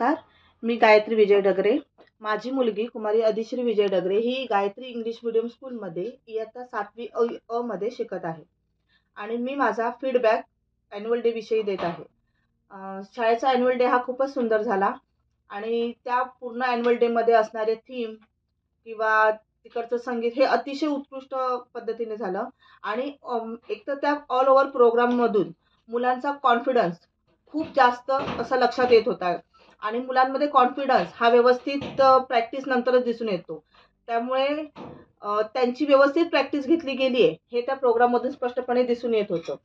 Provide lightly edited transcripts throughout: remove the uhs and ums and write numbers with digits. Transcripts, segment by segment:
नमस्कार, मी गायत्री विजय डगरे। माझी मुलगी कुमारी अधिश्री विजय डगरे ही गायत्री इंग्लिश मीडियम स्कूलमध्ये इयत्ता 7वी अ मध्ये शिकत आहे आणि मी माझा फीडबॅक ॲन्युअल डे विषयी देत आहे। शाळेचा ॲन्युअल डे हा खूपच सुंदर झाला आणि त्या पूर्ण ॲन्युअल डेमध्ये असणारे थीम किंवा तिकडचं संगीत हे अतिशय उत्कृष्ट पद्धतीने झालं आणि एक तर त्या ऑल ओव्हर प्रोग्राममधून मुलांचा कॉन्फिडन्स खूप जास्त असं लक्षात येत होता आणि मुलांमध्ये कॉन्फिडन्स हा व्यवस्थित प्रॅक्टिस नंतरच दिसून येतो। त्यामुळे त्यांची व्यवस्थित प्रॅक्टिस घेतली गेली आहे हे त्या प्रोग्राममधून स्पष्टपणे दिसून येत होतं।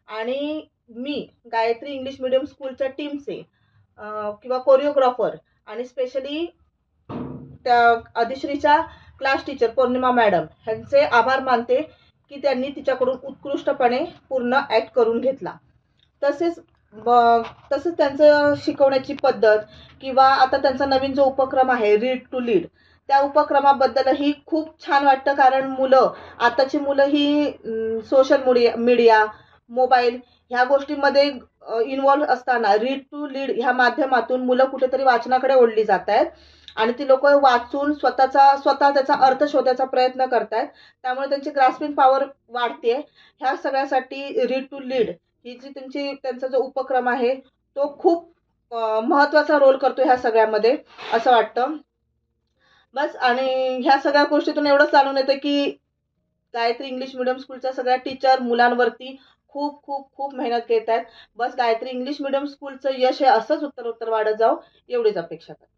आणि मी गायत्री इंग्लिश मीडियम स्कूलच्या टीमचे किंवा कोरिओग्राफर आणि स्पेशली त्या अधिश्रीच्या क्लास टीचर पौर्णिमा मॅडम यांचे आभार मानते की त्यांनी तिच्याकडून उत्कृष्टपणे पूर्ण ॲक्ट करून घेतला। तसेच त्यांचं शिकवण्याची पद्धत किंवा आता त्यांचा नवीन जो उपक्रम आहे रीड टू लीड, त्या उपक्रमाबद्दलही खूप छान वाटतं। कारण आताची मुलं ही सोशल मीडिया मोबाईल ह्या गोष्टींमध्ये इन्व्हॉल्व असताना रीड टू लीड ह्या माध्यमातून मुलं कुठेतरी वाचनाकडे ओढली जात आहेत आणि ती लोक वाचून स्वतः त्याचा अर्थ शोधायचा प्रयत्न करतायत। त्यामुळे त्यांची ग्रास्पिंग पॉवर वाढते। ह्या सगळ्यासाठी रीड टू लीड ही जी त्यांचा जो उपक्रम आहे तो खूप महत्त्वाचा रोल करतो ह्या सगळ्यामध्ये असं वाटतं। बस, आणि ह्या सगळ्या गोष्टीतून एवढंच जाणून येतं की गायत्री इंग्लिश मीडियम स्कूलच्या सगळ्या टीचर मुलांवरती खूप खूप खूप मेहनत घेत आहेत। बस गायत्री इंग्लिश मीडियम स्कूलचं यश हे असंच उत्तरोत्तर वाढत जावं एवढीच अपेक्षा करते।